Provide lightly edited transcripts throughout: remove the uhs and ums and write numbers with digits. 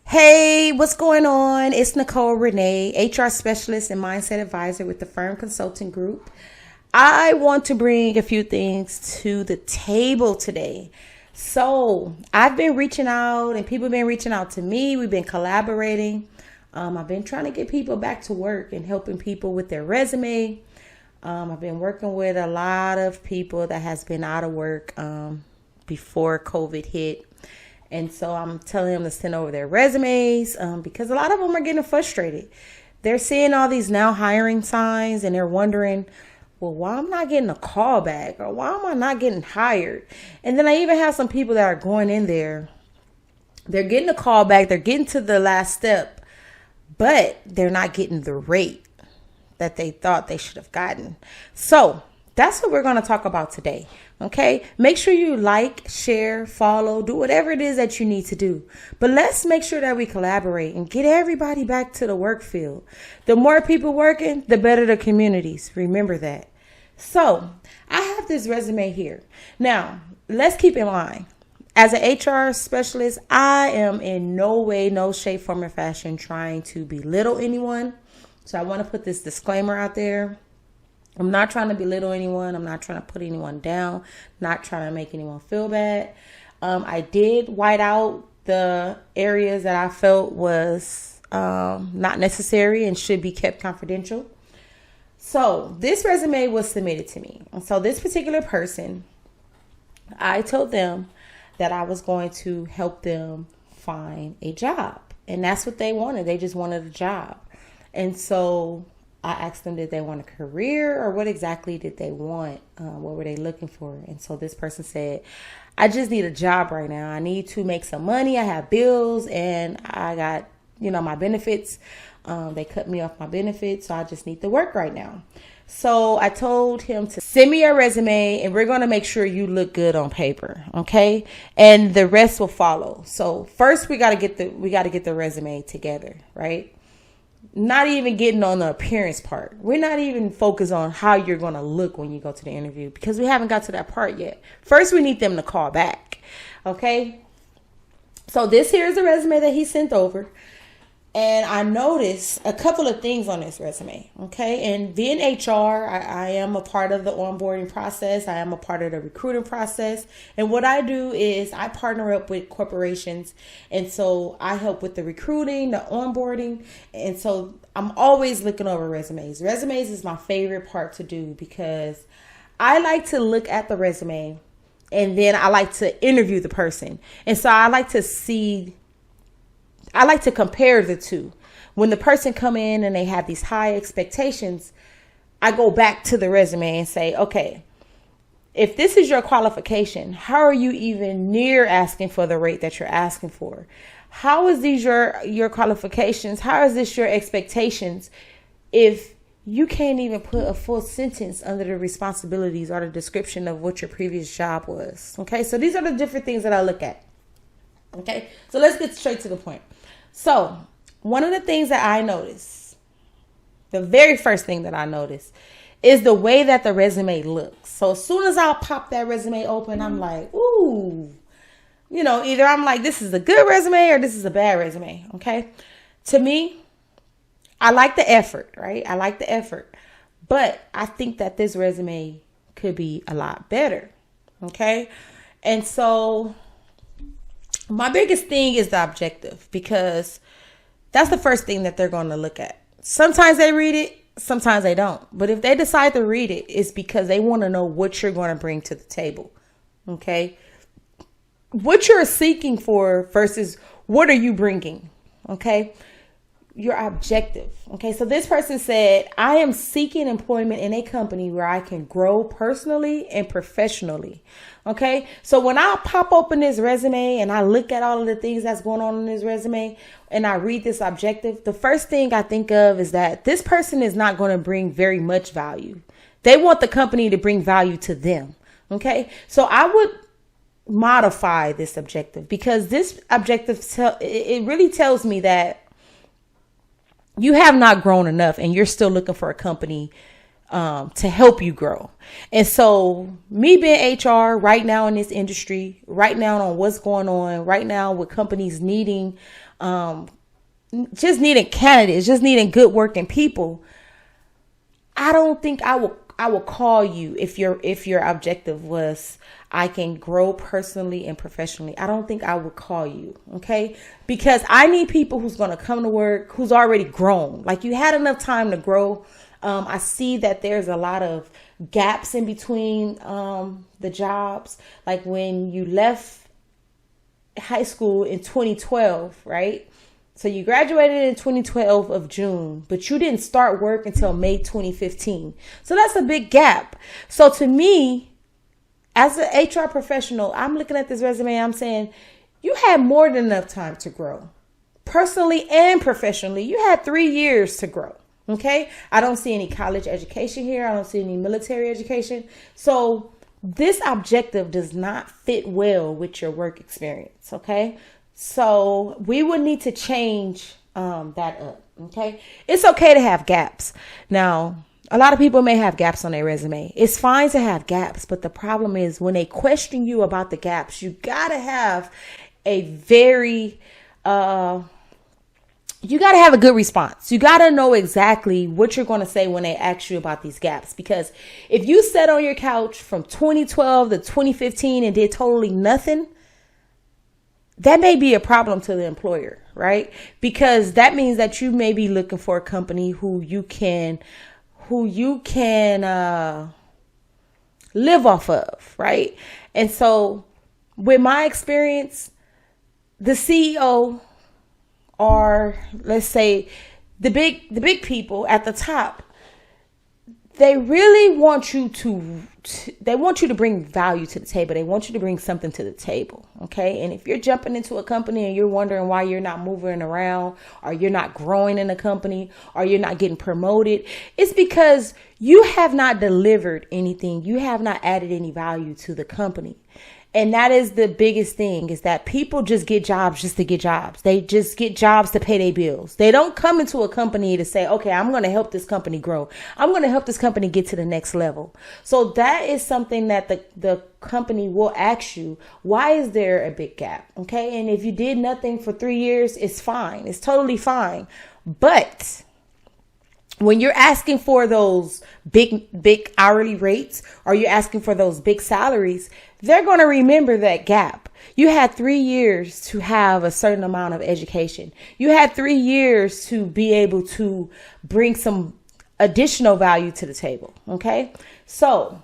Hey, what's going on? It's Nicole Renee, HR specialist and mindset advisor with the Firm Consulting Group. I want to bring a few things to the table today. So I've been reaching out and people have been reaching out to me. We've been collaborating. I've been trying to get people back to work and helping people with their resume. I've been working with a lot of people that has been out of work before COVID hit. And so I'm telling them to send over their resumes because a lot of them are getting frustrated. They're seeing all these now hiring signs and they're wondering, well, why am I not getting a call back? Or why am I not getting hired? And then I even have some people that are going in there. They're getting a call back. They're getting to the last step, but they're not getting the rate that they thought they should have gotten. So that's what we're going to talk about today. Okay, make sure you like, share, follow, do whatever it is that you need to do. But let's make sure that we collaborate and get everybody back to the work field. The more people working, the better the communities. Remember that. So I have this resume here. Now, let's keep in mind, as an HR specialist, I am in no way, no shape, form, or fashion trying to belittle anyone. So I want to put this disclaimer out there. I'm not trying to belittle anyone. I'm not trying to put anyone down. Not trying to make anyone feel bad. I did white out the areas that I felt was not necessary and should be kept confidential. So this resume was submitted to me. And so this particular person, I told them that I was going to help them find a job. And that's what they wanted. They just wanted a job. And so I asked them, did they want a career or what exactly did they want? What were they looking for? And so this person said, I just need a job right now. I need to make some money. I have bills and I got, my benefits. They cut me off my benefits. So I just need to work right now. So I told him to send me a resume and we're going to make sure you look good on paper. Okay. And the rest will follow. So first we got to get the resume together, right? Not even getting on the appearance part. We're not even focused on how you're going to look when you go to the interview because we haven't got to that part yet. First, we need them to call back. Okay. So this here is the resume that he sent over. And I noticed a couple of things on this resume. Okay. And being HR, I am a part of the onboarding process. I am a part of the recruiting process. And what I do is I partner up with corporations. And so I help with the recruiting, the onboarding. And so I'm always looking over resumes. Resumes is my favorite part to do because I like to look at the resume and then I like to interview the person. And so I like to compare the two. When the person come in and they have these high expectations, I go back to the resume and say, okay, if this is your qualification, how are you even near asking for the rate that you're asking for? How is these your qualifications? How is this your expectations if you can't even put a full sentence under the responsibilities or the description of what your previous job was? Okay, so these are the different things that I look at. Okay, so let's get straight to the point. So one of the things that I noticed, the very first thing that I noticed is the way that the resume looks. So as soon as I pop that resume open, I'm like, ooh, either I'm like, this is a good resume or this is a bad resume. Okay. To me, I like the effort, right? I like the effort, but I think that this resume could be a lot better. Okay. And so my biggest thing is the objective because that's the first thing that they're going to look at. Sometimes they read it, sometimes they don't. But if they decide to read it, it's because they want to know what you're going to bring to the table. Okay. What you're seeking for versus what are you bringing? Okay. Your objective. Okay. So this person said, I am seeking employment in a company where I can grow personally and professionally. Okay. So when I pop open this resume and I look at all of the things that's going on in this resume and I read this objective, the first thing I think of is that this person is not going to bring very much value. They want the company to bring value to them. Okay. So I would modify this objective, because this objective, it really tells me that you have not grown enough and you're still looking for a company to help you grow. And so me being HR right now in this industry, right now on what's going on right now with companies needing, just needing candidates, just needing good working people, I don't think I will call you if your objective was I can grow personally and professionally. I don't think I would call you, okay? Because I need people who's going to come to work, who's already grown. Like, you had enough time to grow. I see that there's a lot of gaps in between the jobs. Like when you left high school in 2012, right? So you graduated in 2012 of June, but you didn't start work until May 2015. So that's a big gap. So to me, as an HR professional, I'm looking at this resume, I'm saying, you had more than enough time to grow. Personally and professionally, you had 3 years to grow. Okay? I don't see any college education here. I don't see any military education. So this objective does not fit well with your work experience. Okay? So we would need to change that up. Okay? It's okay to have gaps. Now, a lot of people may have gaps on their resume. It's fine to have gaps, but the problem is when they question you about the gaps, you gotta have a very, you gotta have a good response. You gotta know exactly what you're gonna say when they ask you about these gaps. Because if you sat on your couch from 2012 to 2015 and did totally nothing, that may be a problem to the employer, right? Because that means that you may be looking for a company who you can live off of, right? And so with my experience, the CEO, or let's say the big people at the top, they really want you to bring value to the table. They want you to bring something to the table. Okay. And if you're jumping into a company and you're wondering why you're not moving around, or you're not growing in a company, or you're not getting promoted, it's because you have not delivered anything. You have not added any value to the company. And that is the biggest thing, is that people just get jobs just to get jobs. They just get jobs to pay their bills. They don't come into a company to say, okay, I'm going to help this company grow. I'm going to help this company get to the next level. So that is something that the company will ask you. Why is there a big gap? Okay. And if you did nothing for 3 years, it's fine. It's totally fine. But when you're asking for those big hourly rates, or you're asking for those big salaries, they're going to remember that gap. You had 3 years to have a certain amount of education. You had 3 years to be able to bring some additional value to the table. Okay. So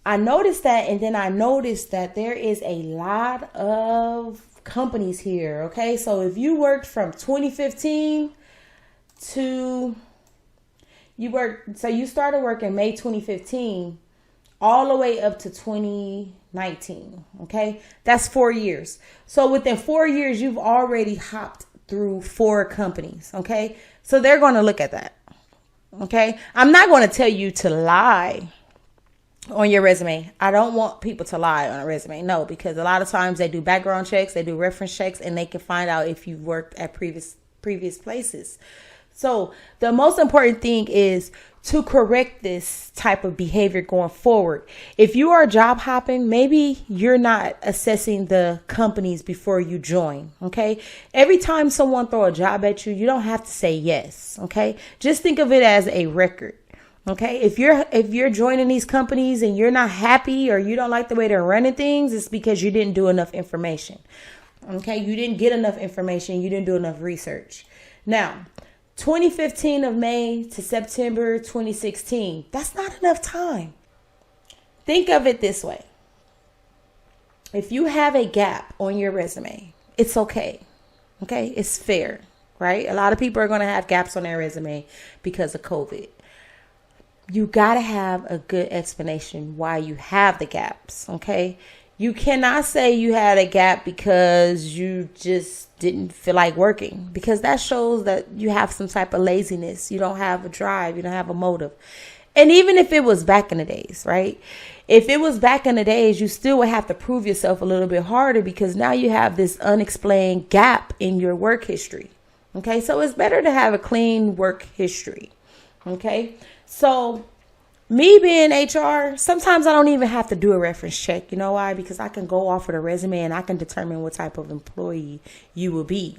I noticed that. And then I noticed that there is a lot of companies here. Okay. So if you worked from 2015 to you started working May 2015 all the way up to 2019. Okay. That's 4 years. So within 4 years, you've already hopped through 4 companies. Okay. So they're going to look at that. Okay. I'm not going to tell you to lie on your resume. I don't want people to lie on a resume. No, because a lot of times they do background checks, they do reference checks, and they can find out if you've worked at previous places. So the most important thing is to correct this type of behavior going forward. If you are job hopping, maybe you're not assessing the companies before you join. Okay. Every time someone throw a job at you, you don't have to say yes. Okay. Just think of it as a record. Okay. If you're joining these companies and you're not happy, or you don't like the way they're running things, it's because you didn't do enough information. Okay. You didn't get enough information. You didn't do enough research. Now, 2015 of May to September 2016, that's not enough time. Think of it this way. If you have a gap on your resume, it's okay. Okay, it's fair, right? A lot of people are going to have gaps on their resume because of COVID. You got to have a good explanation why you have the gaps, okay? You cannot say you had a gap because you just didn't feel like working, because that shows that you have some type of laziness. You don't have a drive. You don't have a motive. And even if it was back in the days, right? If it was back in the days, you still would have to prove yourself a little bit harder because now you have this unexplained gap in your work history. Okay, so it's better to have a clean work history. Okay, so me being HR, sometimes I don't even have to do a reference check. You know why? Because I can go off of the resume and I can determine what type of employee you will be.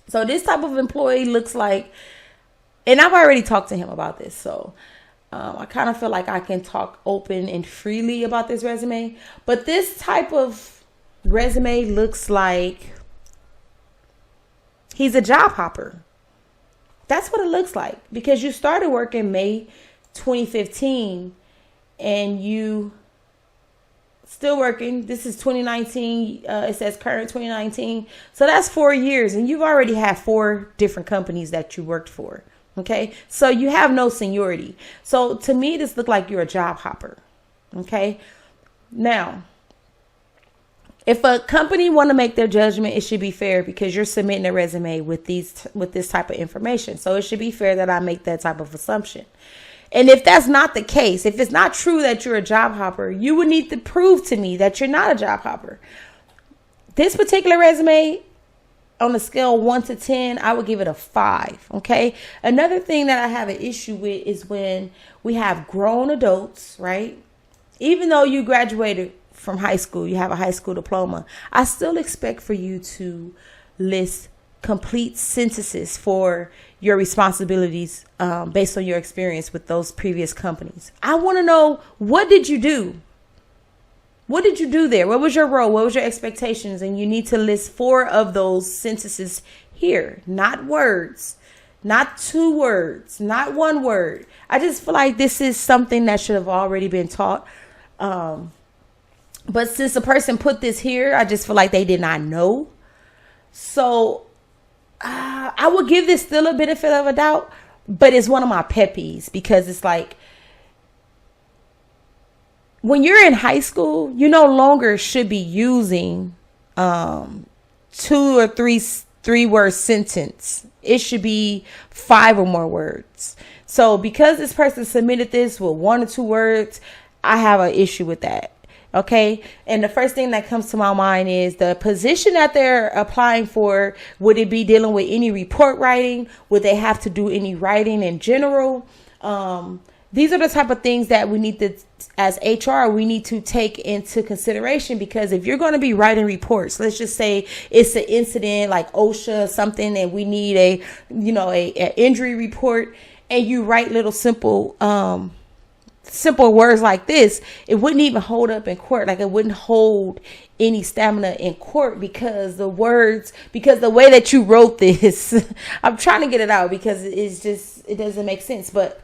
So this type of employee looks like, and I've already talked to him about this. So I kind of feel like I can talk open and freely about this resume. But this type of resume looks like he's a job hopper. That's what it looks like, because you started working May 2015 and you still working. This is 2019. It says current 2019. So that's 4 years, and you've already had 4 different companies that you worked for. Okay, so you have no seniority. So to me, this looked like you're a job hopper. Okay, now if a company want to make their judgment, it should be fair because you're submitting a resume with this type of information. So it should be fair that I make that type of assumption. And if that's not the case, if it's not true that you're a job hopper, you would need to prove to me that you're not a job hopper. This particular resume, on a scale of 1 to 10, I would give it a 5. Okay. Another thing that I have an issue with is when we have grown adults, right? Even though you graduated from high school, you have a high school diploma, I still expect for you to list complete sentences for your responsibilities based on your experience with those previous companies. I want to know, what did you do? What did you do there? What was your role? What was your expectations? And you need to list 4 of those sentences here, not words, not 2 words, not 1 word. I just feel like this is something that should have already been taught. But since a person put this here, I just feel like they did not know. So I would give this still a benefit of a doubt, but it's one of my pet peeves because it's like, when you're in high school, you no longer should be using 2 or 3 word sentence. It should be 5 or more words. So because this person submitted this with 1 or 2 words, I have an issue with that. Okay. And the first thing that comes to my mind is the position that they're applying for. Would it be dealing with any report writing? Would they have to do any writing in general? These are the type of things that we need to, as HR, we need to take into consideration, because if you're going to be writing reports, let's just say it's an incident like OSHA or something, and we need a injury report, and you write little simple words like this, it wouldn't even hold up in court. Like, it wouldn't hold any stamina in court because the way that you wrote this, I'm trying to get it out because it doesn't make sense. But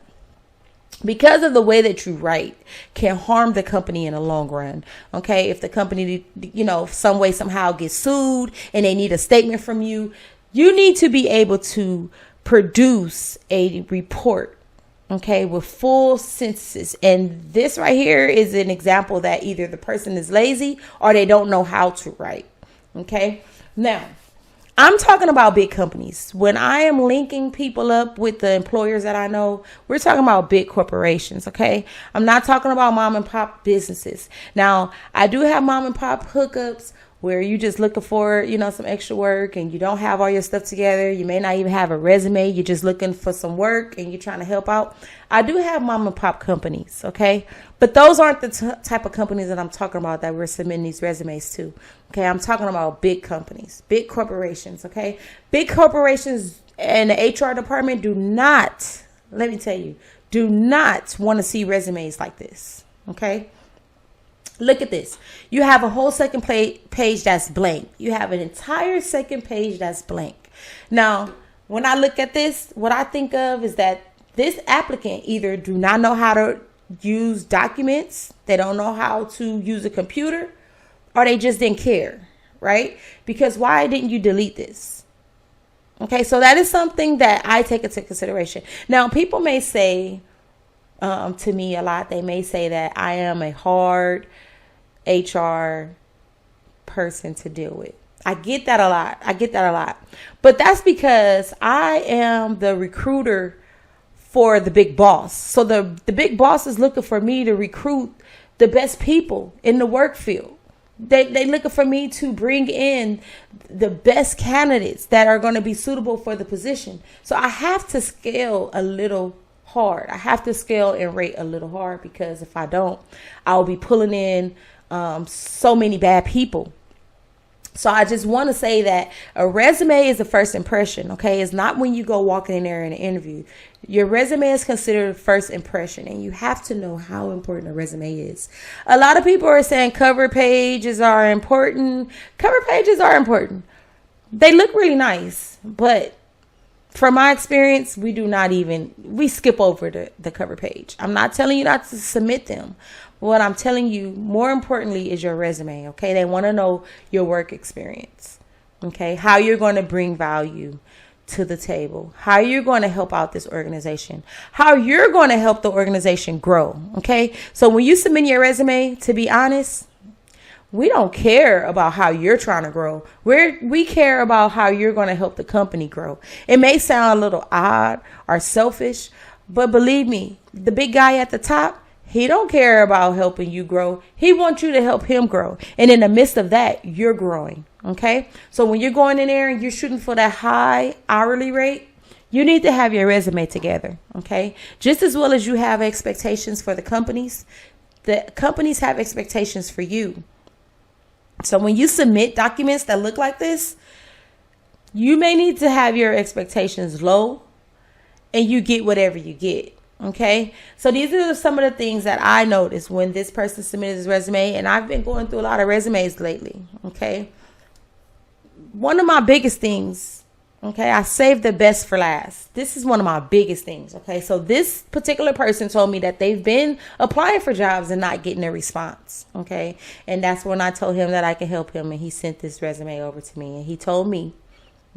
because of the way that you write can harm the company in the long run. Okay. If the company, some way, somehow gets sued and they need a statement from you, you need to be able to produce a report, okay, with full sentences. And this right here is an example that either the person is lazy or they don't know how to write. Okay. Now, I'm talking about big companies. When I am linking people up with the employers that I know, we're talking about big corporations, okay? I'm not talking about mom and pop businesses. Now, I do have mom and pop hookups where you just looking for, some extra work and you don't have all your stuff together. You may not even have a resume. You're just looking for some work and you're trying to help out. I do have mom and pop companies, okay? But those aren't the type of companies that I'm talking about that we're submitting these resumes to. Okay, I'm talking about big companies, big corporations, okay? Big corporations and the HR department do not want to see resumes like this, okay? Look at this. You have a whole second page that's blank. You have an entire second page that's blank. Now, when I look at this, what I think of is that this applicant either do not know how to use documents, they don't know how to use a computer, or they just didn't care, right? Because why didn't you delete this? Okay, so that is something that I take into consideration. Now, people may say to me a lot, they may say that I am a hard HR person to deal with. I get that a lot. But that's because I am the recruiter for the big boss. So the big boss is looking for me to recruit the best people in the work field. They looking for me to bring in the best candidates that are going to be suitable for the position. So I have to scale a little hard. I have to scale and rate a little hard, because if I don't, I'll be pulling in so many bad people. So I just want to say that a resume is a first impression, okay? It's not when you go walking in there in an interview. Your resume is considered a first impression, and you have to know how important a resume is. A lot of people are saying cover pages are important. Cover pages are important. They look really nice, but from my experience, we skip over the cover page. I'm not telling you not to submit them. What I'm telling you, more importantly, is your resume, okay? They want to know your work experience, okay? How you're going to bring value to the table, how you're going to help out this organization, how you're going to help the organization grow, okay? So when you submit your resume, to be honest, we don't care about how you're trying to grow. We care about how you're going to help the company grow. It may sound a little odd or selfish, but believe me, the big guy at the top, he don't care about helping you grow. He wants you to help him grow. And in the midst of that, you're growing. Okay. So when you're going in there and you're shooting for that high hourly rate, you need to have your resume together. Okay. Just as well as you have expectations for the companies have expectations for you. So when you submit documents that look like this, you may need to have your expectations low, and you get whatever you get. Okay, so these are some of the things that I noticed when this person submitted his resume, and I've been going through a lot of resumes lately. Okay, one of my biggest things, okay, I saved the best for last. This is one of my biggest things. Okay, so this particular person told me that they've been applying for jobs and not getting a response. Okay, and that's when I told him that I could help him, and he sent this resume over to me, and he told me,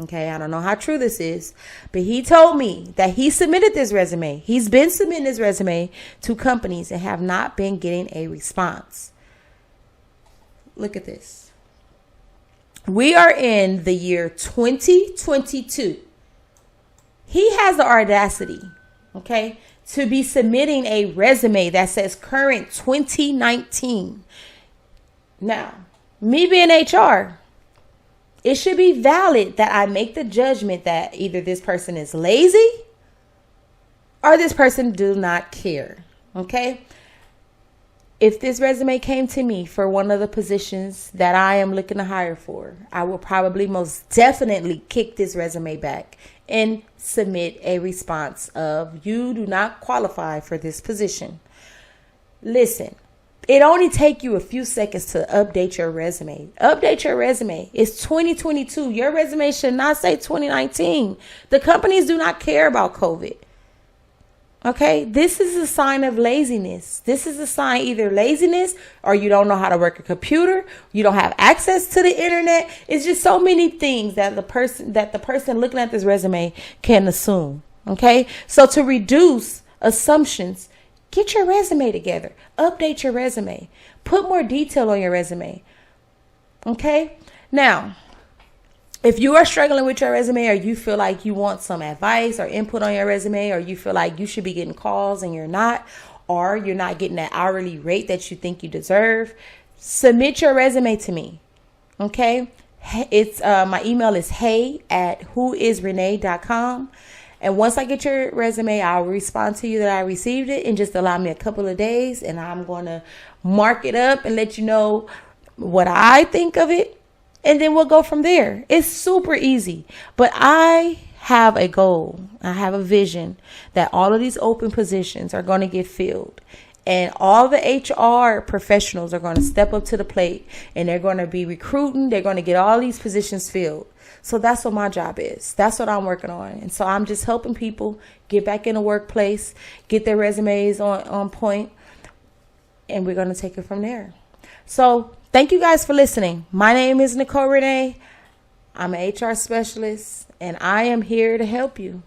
okay, I don't know how true this is, but he told me that he submitted this resume. He's been submitting his resume to companies and have not been getting a response. Look at this. We are in the year 2022. He has the audacity, okay, to be submitting a resume that says current 2019. Now, me being HR, it should be valid that I make the judgment that either this person is lazy or this person do not care. Okay. If this resume came to me for one of the positions that I am looking to hire for, I will probably most definitely kick this resume back and submit a response of, you do not qualify for this position. Listen. It only take you a few seconds to update your resume. Update your resume. It's 2022. Your resume should not say 2019. The companies do not care about COVID. Okay, this is a sign of laziness. This is a sign either laziness or you don't know how to work a computer. You don't have access to the internet. It's just so many things that the person looking at this resume can assume. Okay, so to reduce assumptions, get your resume together. Update your resume. Put more detail on your resume. Okay? Now, if you are struggling with your resume, or you feel like you want some advice or input on your resume, or you feel like you should be getting calls and you're not, or you're not getting that hourly rate that you think you deserve, submit your resume to me. Okay? It's my email is hey@whoisrenee.com. And once I get your resume, I'll respond to you that I received it, and just allow me a couple of days, and I'm going to mark it up and let you know what I think of it. And then we'll go from there. It's super easy. But I have a goal. I have a vision that all of these open positions are going to get filled. And all the HR professionals are going to step up to the plate, and they're going to be recruiting. They're going to get all these positions filled. So that's what my job is. That's what I'm working on. And so I'm just helping people get back in the workplace, get their resumes on point, and we're going to take it from there. So thank you guys for listening. My name is Nicole Renee. I'm an HR specialist, and I am here to help you.